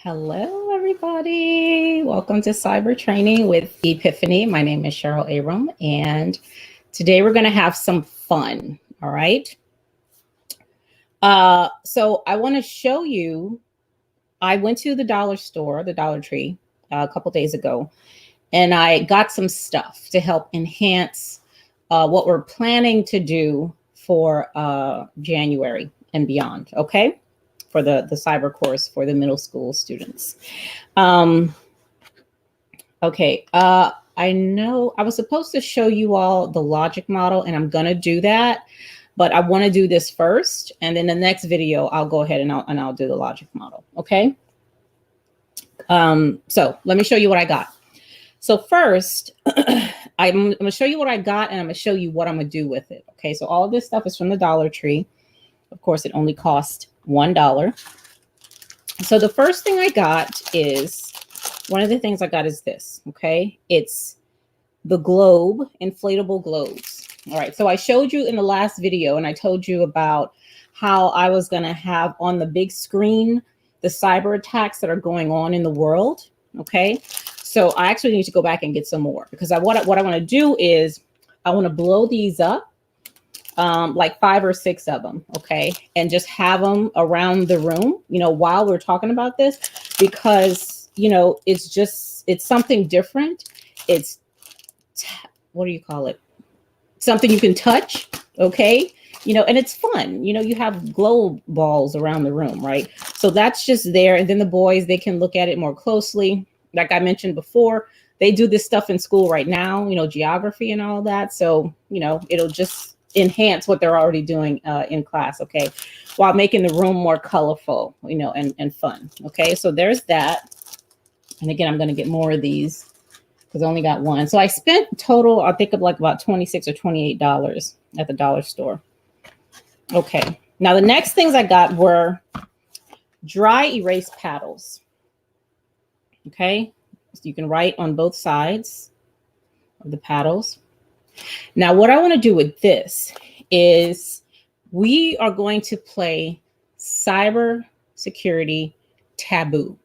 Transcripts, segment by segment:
Hello, everybody. Welcome to Cyber Training with Epiphany. My name is Cheryl Abram, and today we're going to have some fun. All right. So I want to show you, I went to the dollar store, the Dollar Tree, a couple days ago, and I got some stuff to help enhance what we're planning to do for January and beyond. Okay. For the cyber course for the middle school students. Okay, I know I was supposed to show you all the logic model, and I'm gonna do that, but I want to do this first, and then the next video I'll go ahead and I'll do the logic model. Okay. So let me show you what I got. So first, I'm gonna show you what I got, and I'm gonna show you what I'm gonna do with it. Okay, so all of this stuff is from the Dollar Tree. Of course, it only cost $1. So the first thing I got is, one of the things I got is this, okay? It's the globe, inflatable globes. All right, so I showed you in the last video, and I told you about how I was gonna have on the big screen the cyber attacks that are going on in the world, okay? So I actually need to go back and get some more, because what I wanna do is I wanna blow these up, like 5 or 6 of them, okay, and just have them around the room, you know, while we're talking about this, because, you know, it's something different. It's, what do you call it? Something you can touch, okay, you know, and it's fun. You know, you have glow balls around the room, right? So that's just there, and then the boys, they can look at it more closely. Like I mentioned before, they do this stuff in school right now, you know, geography and all that. So, you know, it'll just enhance what they're already doing in class, okay, while making the room more colorful, you know, and fun. Okay, so there's that. And again, I'm going to get more of these because I only got one. So I spent total, I think, of like about $26 or $28 at the dollar store. Okay, now the next things I got were dry erase paddles. Okay, so you can write on both sides of the paddles. Now, what I want to do with this is we are going to play cyber security taboo.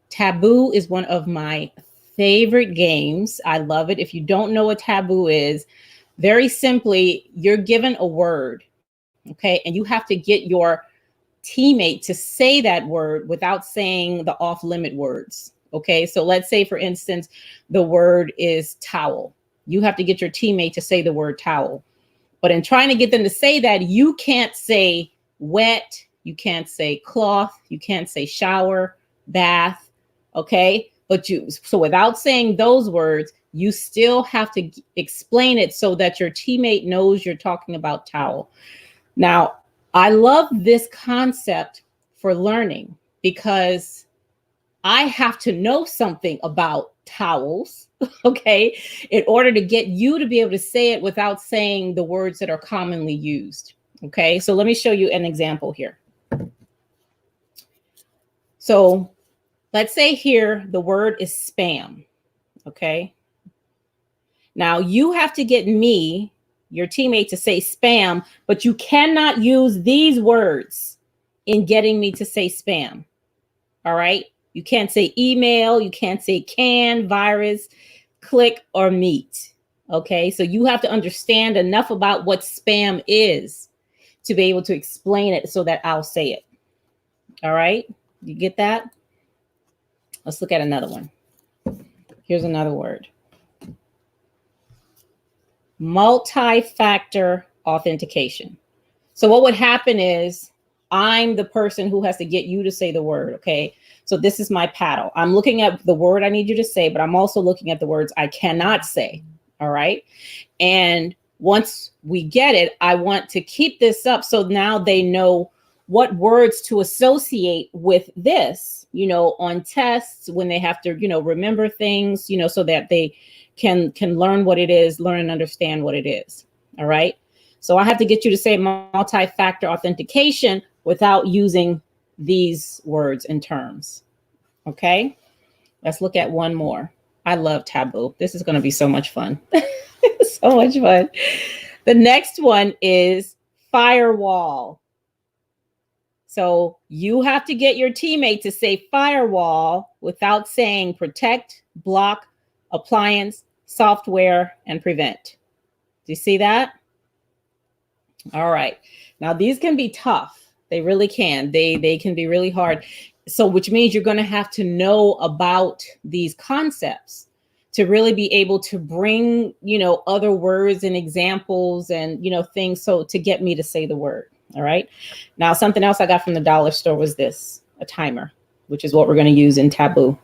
Taboo is one of my favorite games. I love it. If you don't know what taboo is, very simply, you're given a word, okay, and you have to get your teammate to say that word without saying the off-limit words. Okay, so let's say, for instance, the word is towel. You have to get your teammate to say the word towel. But in trying to get them to say that, you can't say wet, you can't say cloth, you can't say shower, bath, okay? So without saying those words, you still have to explain it so that your teammate knows you're talking about towel. Now, I love this concept for learning because I have to know something about towels, okay, in order to get you to be able to say it without saying the words that are commonly used. Okay, so let me show you an example here. So let's say here the word is spam. Okay, now you have to get me, your teammate, to say spam, but you cannot use these words in getting me to say spam. All right. You can't say email, you can't say can, virus, click, or meet. Okay, so you have to understand enough about what spam is to be able to explain it so that I'll say it. All right, you get that? Let's look at another one. Here's another word. Multifactor authentication. So what would happen is I'm the person who has to get you to say the word, okay? So this is my paddle. I'm looking at the word I need you to say, but I'm also looking at the words I cannot say, all right? And once we get it, I want to keep this up so now they know what words to associate with this, you know, on tests when they have to, you know, remember things, you know, so that they can learn what it is, learn and understand what it is, all right? So I have to get you to say multi-factor authentication without using these words and terms. Okay, let's look at one more. I love taboo. This is going to be so much fun. So much fun. The next one is firewall. So you have to get your teammate to say firewall without saying protect, block, appliance, software, and prevent. Do you see that? All right. Now these can be tough. They really can. They can be really hard. So which means you're going to have to know about these concepts to really be able to bring, other words and examples and, things. So to get me to say the word. All right. Now, something else I got from the dollar store was this, a timer, which is what we're going to use in Taboo.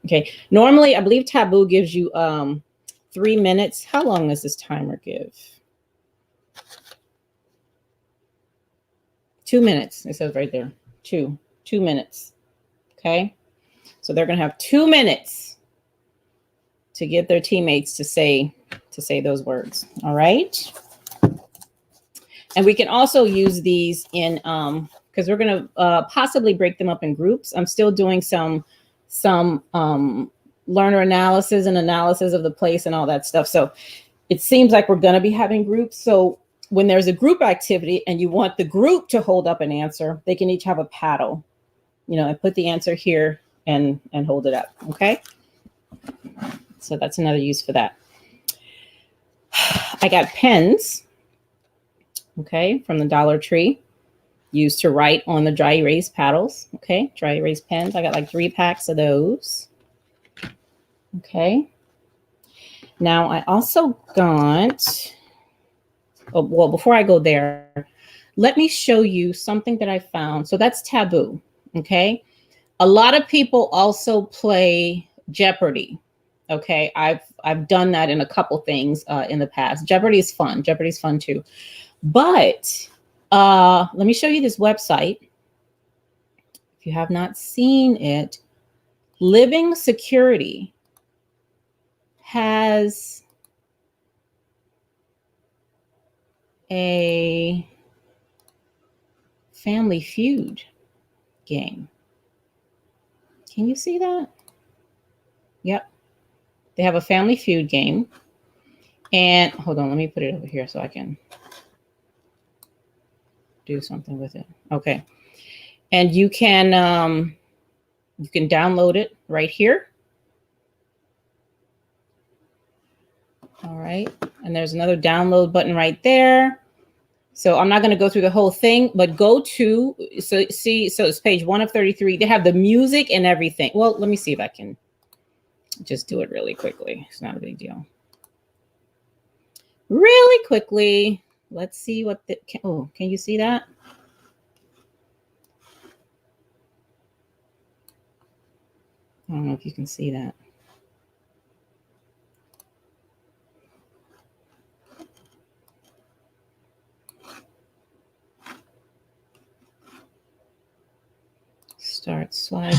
Okay. Normally, I believe Taboo gives you 3 minutes. How long does this timer give? 2 minutes. It says right there, 2 minutes. Okay. So they're going to have 2 minutes to get their teammates to say those words. All right. And we can also use these in, because we're going to possibly break them up in groups. I'm still doing some learner analysis and analysis of the place and all that stuff. So it seems like we're going to be having groups. So when there's a group activity and you want the group to hold up an answer, they can each have a paddle, and put the answer here and hold it up. Okay. So that's another use for that. I got pens. Okay, from the Dollar Tree, used to write on the dry erase paddles. Okay, dry erase pens. I got like 3 packs of those. Okay. Now I also got, well, before I go there, let me show you something that I found. So that's Taboo. Okay. A lot of people also play Jeopardy. Okay. I've done that in a couple things in the past. Jeopardy is fun. Jeopardy is fun too. But let me show you this website. If you have not seen it, Living Security has a Family Feud game. Can you see that? Yep. They have a Family Feud game. And hold on, let me put it over here so I can do something with it. Okay. And you can download it right here. All right. And there's another download button right there. So I'm not going to go through the whole thing, but go to, so it's page 1 of 33. They have the music and everything. Well, let me see if I can just do it really quickly. It's not a big deal. Really quickly. Let's see what can you see that? I don't know if you can see that. Start slide.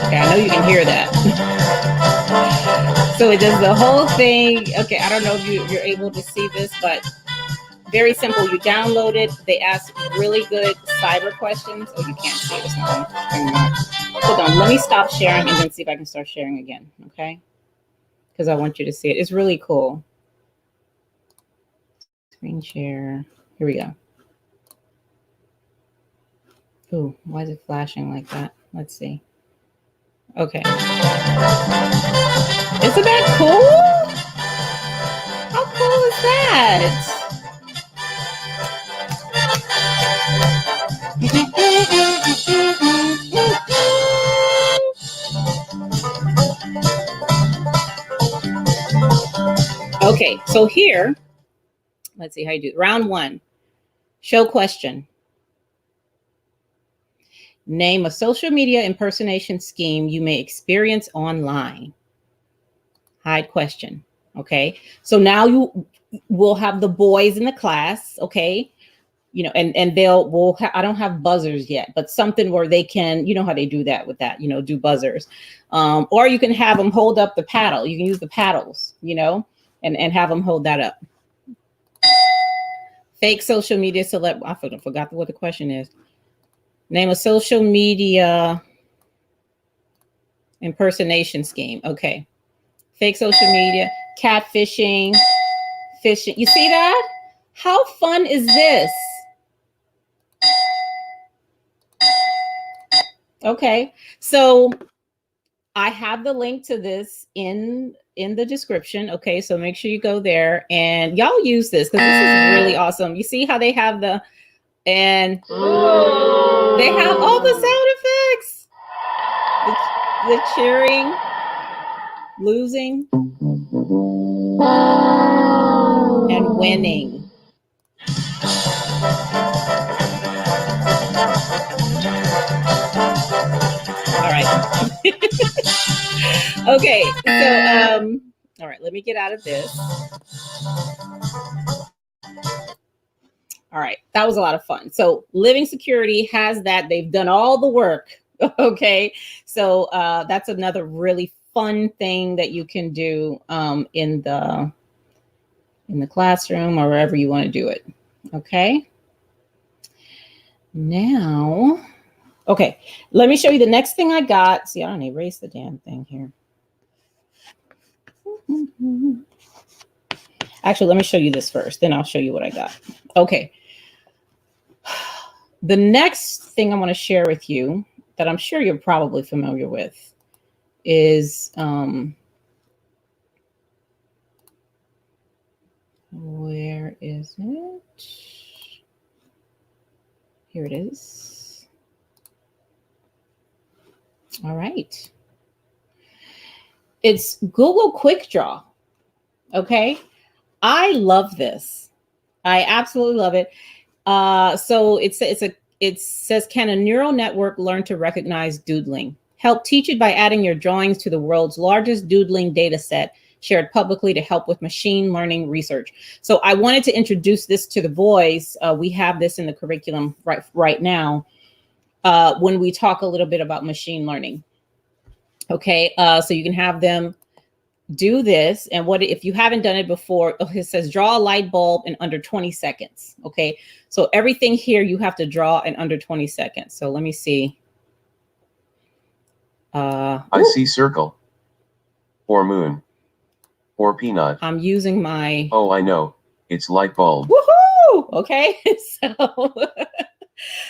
Okay, I know you can hear that. So it does the whole thing. Okay, I don't know if you're able to see this, but very simple. You download it. They ask really good cyber questions. Oh, you can't see it. It's not. Hold on. Let me stop sharing and then see if I can start sharing again. Okay? Because I want you to see it. It's really cool. Screen share. Here we go. Oh, why is it flashing like that? Let's see. Okay. Isn't that cool? How cool is that? Okay, so here, let's see how you do. Round 1, show question. Name a social media impersonation scheme you may experience online. Hide question. Okay, so now you will have the boys in the class. Okay, and I don't have buzzers yet, but something where they can, how they do that with that, do buzzers. Or you can have them hold up the paddle. You can use the paddles, and have them hold that up. Fake social media celeb. I forgot what the question is. Name a social media impersonation scheme. Okay. Fake social media, catfishing, phishing. You see that? How fun is this? Okay, so I have the link to this in the description. Okay, so make sure you go there and y'all use this because this is really awesome. You see how they have and they have all the sound effects, the cheering, losing, and winning. All right. Okay, so all right, let me get out of this. All right, that was a lot of fun. So Living Security has that. They've done all the work. Okay, so that's another really fun thing that you can do in the classroom or wherever you want to do it. Okay. Now, okay, let me show you the next thing I got. See, I don't erase the damn thing here. Actually, let me show you this first, then I'll show you what I got. Okay. The next thing I want to share with you that I'm sure you're probably familiar with is where is it? Here it is. All right. It's Google Quick Draw. Okay. I love this. I absolutely love it. So it says, can a neural network learn to recognize doodling? Help teach it by adding your drawings to the world's largest doodling data set shared publicly to help with machine learning research. So I wanted to introduce this to the boys. We have this in the curriculum right now when we talk a little bit about machine learning. Okay, so you can have them do this. And what if you haven't done it before? It says draw a light bulb in under 20 seconds. Okay, so everything here you have to draw in under 20 seconds. So let me see. I see circle or moon or peanut. I'm using my. Oh, I know. It's light bulb. Woohoo! Okay, so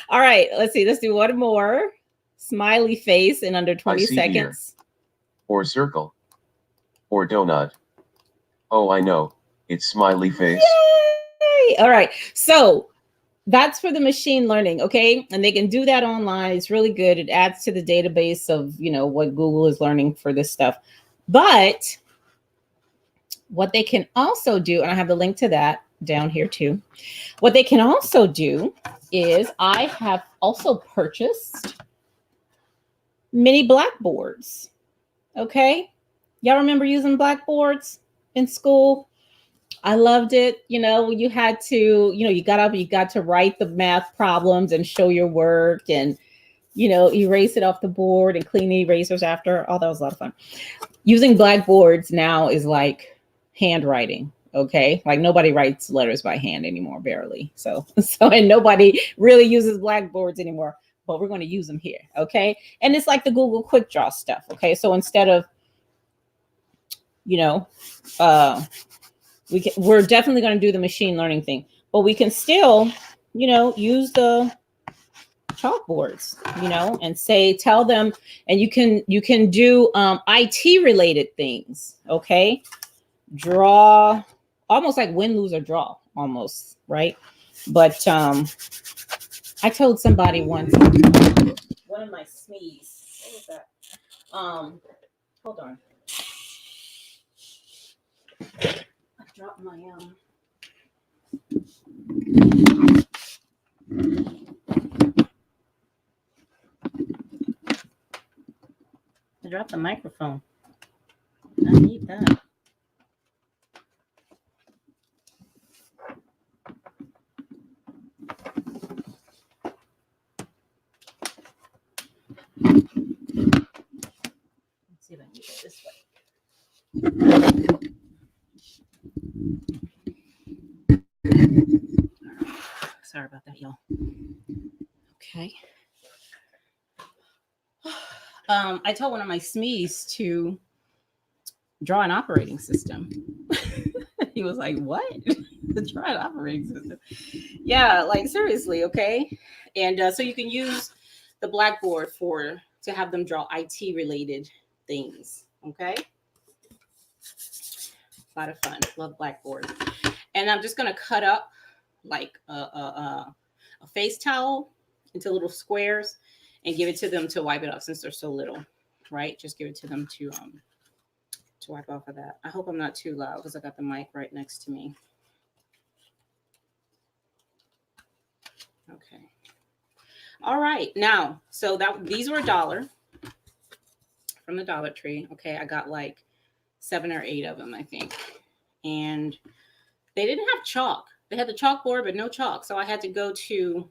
all right, let's see. Let's do one more. Smiley face in under 20 seconds. Here. Or circle. Or donut. Oh, I know. It's smiley face. Yay! All right. So that's for the machine learning. Okay. And they can do that online. It's really good. It adds to the database of, what Google is learning for this stuff. But what they can also do, and I have the link to that down here too. What they can also do is I have also purchased mini blackboards. Okay. Y'all remember using blackboards in school? I loved it. You had to, you got to write the math problems and show your work and, erase it off the board and clean the erasers after. Oh, that was a lot of fun. Using blackboards now is like handwriting. Okay. Like nobody writes letters by hand anymore, barely. So, and nobody really uses blackboards anymore, but we're going to use them here. Okay. And it's like the Google Quick Draw stuff. Okay. So instead of, we're definitely going to do the machine learning thing, but we can still, use the chalkboards, and tell them, and you can do IT related things. Okay. Draw, almost like win, lose, or draw, almost, right? But I told somebody once, one of my SMEs, what was that? Hold on. I dropped my I dropped the microphone. I need that. Let's see if I can get it this way. Sorry about that, y'all. Okay. I told one of my SMEs to draw an operating system. He was like, what? Draw an operating system? Yeah, like seriously, okay? And so you can use the Blackboard to have them draw IT related things. Okay. A lot of fun. Love Blackboard. And I'm just going to cut up like a face towel into little squares and give it to them to wipe it off since they're so little, right? Just give it to them to wipe off of that. I hope I'm not too loud because I got the mic right next to me. Okay. All right. Now, so these were $1 from the Dollar Tree. Okay. I got like 7 or 8 of them, I think. And they didn't have chalk. They had the chalkboard, but no chalk. So I had to go to,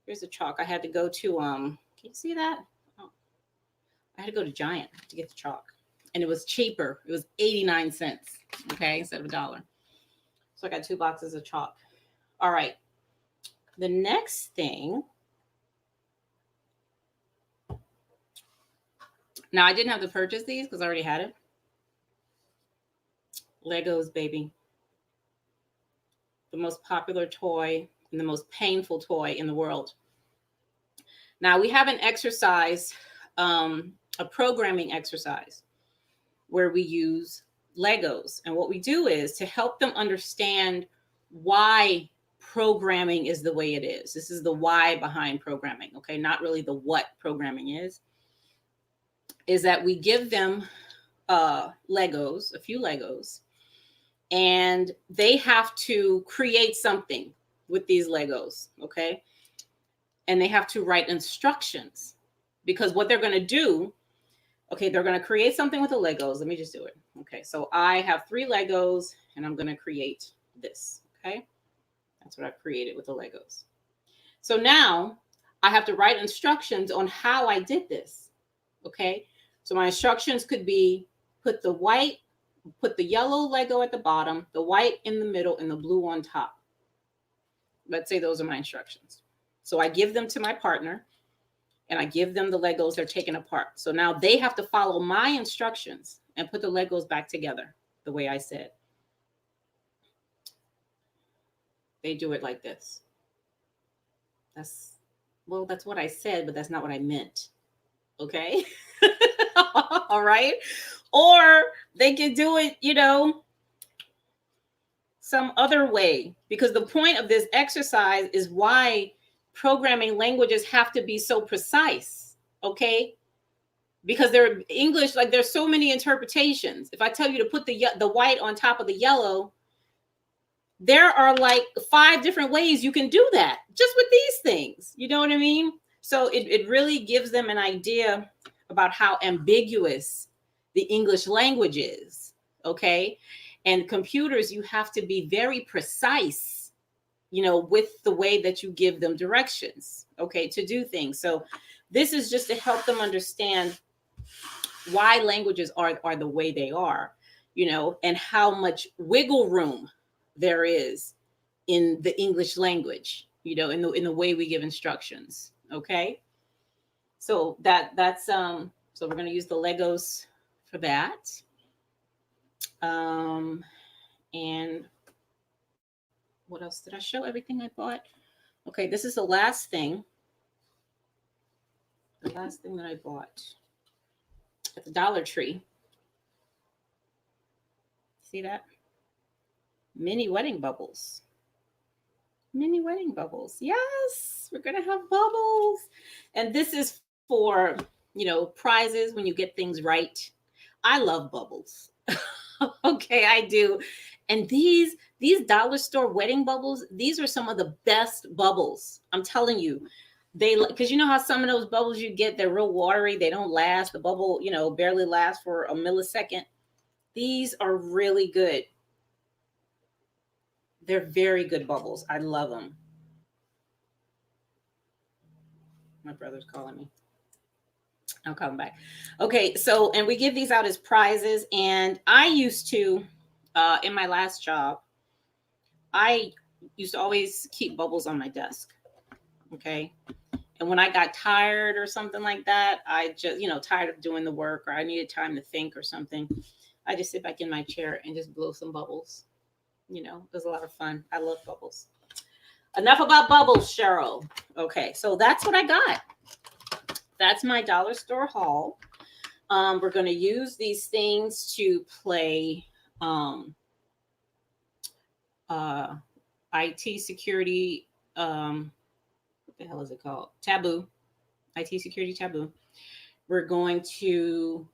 here's the chalk. I had to go to, can you see that? Oh. I had to go to Giant to get the chalk. And it was cheaper. It was 89 cents, okay, instead of $1. So I got 2 boxes of chalk. All right. The next thing. Now, I didn't have to purchase these because I already had it. Legos, baby. The most popular toy and the most painful toy in the world. Now, we have an exercise, a programming exercise, where we use Legos. And what we do is to help them understand why programming is the way it is. This is the why behind programming, okay? Not really the what programming is that we give them Legos, a few Legos, and they have to create something with these Legos, okay? And they have to write instructions because what they're going to do, okay, they're going to create something with the Legos. Let me just do it. Okay, so I have 3 Legos and I'm going to create this, okay? That's what I've created with the Legos. So now I have to write instructions on how I did this, okay? So my instructions could be put the yellow Lego at the bottom, the white in the middle, and the blue on top. Let's say those are my instructions. So I give them to my partner. And I give them the Legos they're taking apart. So now they have to follow my instructions and put the Legos back together the way I said. They do it like this. That's what I said, but that's not what I meant. Okay? All right? Or they can do it, some other way. Because the point of this exercise is why programming languages have to be so precise, okay? Because they're English, like there's so many interpretations. If I tell you to put the white on top of the yellow, there are like 5 different ways you can do that just with these things. You know what I mean? So it really gives them an idea about how ambiguous the English language is, okay? And computers, you have to be very precise, with the way that you give them directions, okay, to do things. So this is just to help them understand why languages are the way they are, and how much wiggle room there is in the English language, in the way we give instructions, okay? So that's so we're going to use the Legos for that. And what else? Did I show everything I bought? Okay, this is the last thing. The last thing that I bought at the Dollar Tree. See that? Mini wedding bubbles. Mini wedding bubbles. Yes, we're going to have bubbles. And this is for, prizes when you get things right. I love bubbles. Okay, I do. And these dollar store wedding bubbles, these are some of the best bubbles. I'm telling you, because you know how some of those bubbles you get, they're real watery. They don't last. The bubble, barely lasts for a millisecond. These are really good. They're very good bubbles. I love them. My brother's calling me. I'll call him back. Okay, so, and we give these out as prizes. And I used to, in my last job, I used to always keep bubbles on my desk. Okay. And when I got tired or something like that, I just, tired of doing the work, or I needed time to think or something, I just sit back in my chair and just blow some bubbles. It was a lot of fun. I love bubbles. Enough about bubbles, Cheryl. Okay, so that's what I got. That's my dollar store haul. We're going to use these things to play IT security. What the hell is it called? Taboo. IT security taboo. We're going to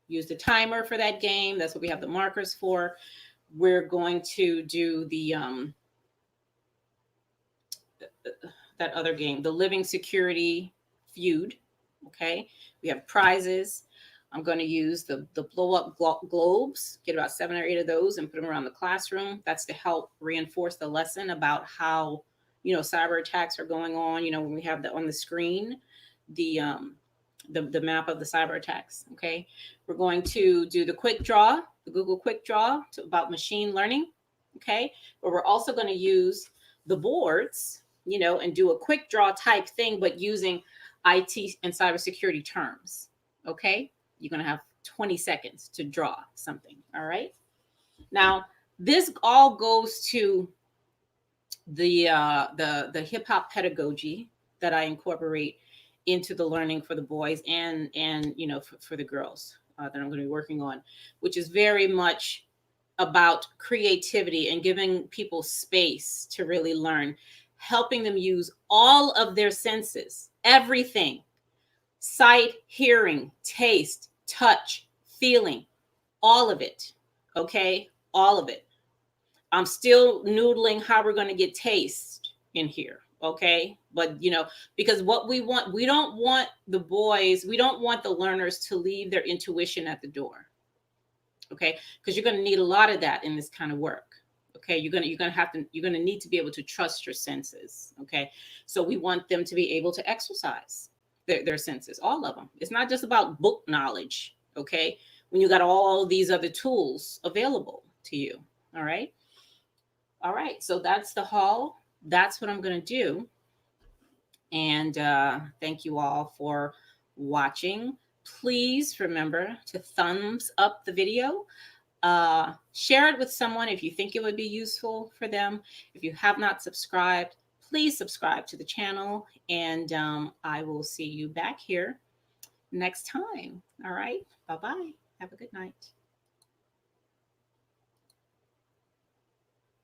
use the timer for that game. That's what we have the markers for. We're going to do the that other game, the living security feud. Okay, we have prizes. I'm going to use the blow up globes, get about 7 or 8 of those and put them around the classroom. That's to help reinforce the lesson about how, cyber attacks are going on. When we have that on the screen, the map of the cyber attacks. Okay, we're going to do the quick draw, the Google quick draw about machine learning. Okay, but we're also going to use the boards, and do a quick draw type thing, but using IT and cybersecurity terms. Okay, you're going to have 20 seconds to draw something. All right. Now, this all goes to the hip hop pedagogy that I incorporate into the learning for the boys and for the girls that I'm going to be working on, which is very much about creativity and giving people space to really learn, helping them use all of their senses, everything: sight, hearing, taste, touch, feeling, all of it. Okay, all of it. I'm still noodling how we're going to get taste in here. Okay, but because what we don't want the boys, we don't want the learners to leave their intuition at the door. Okay, because you're going to need a lot of that in this kind of work. Okay, you're going to need to be able to trust your senses. Okay, so we want them to be able to exercise their senses, all of them. It's not just about book knowledge. Okay, when you got all these other tools available to you. All right. So that's the haul. That's what I'm going to do. And thank you all for watching. Please remember to thumbs up the video. Share it with someone if you think it would be useful for them. If you have not subscribed, please subscribe to the channel. And I will see you back here next time. All right. Bye-bye. Have a good night.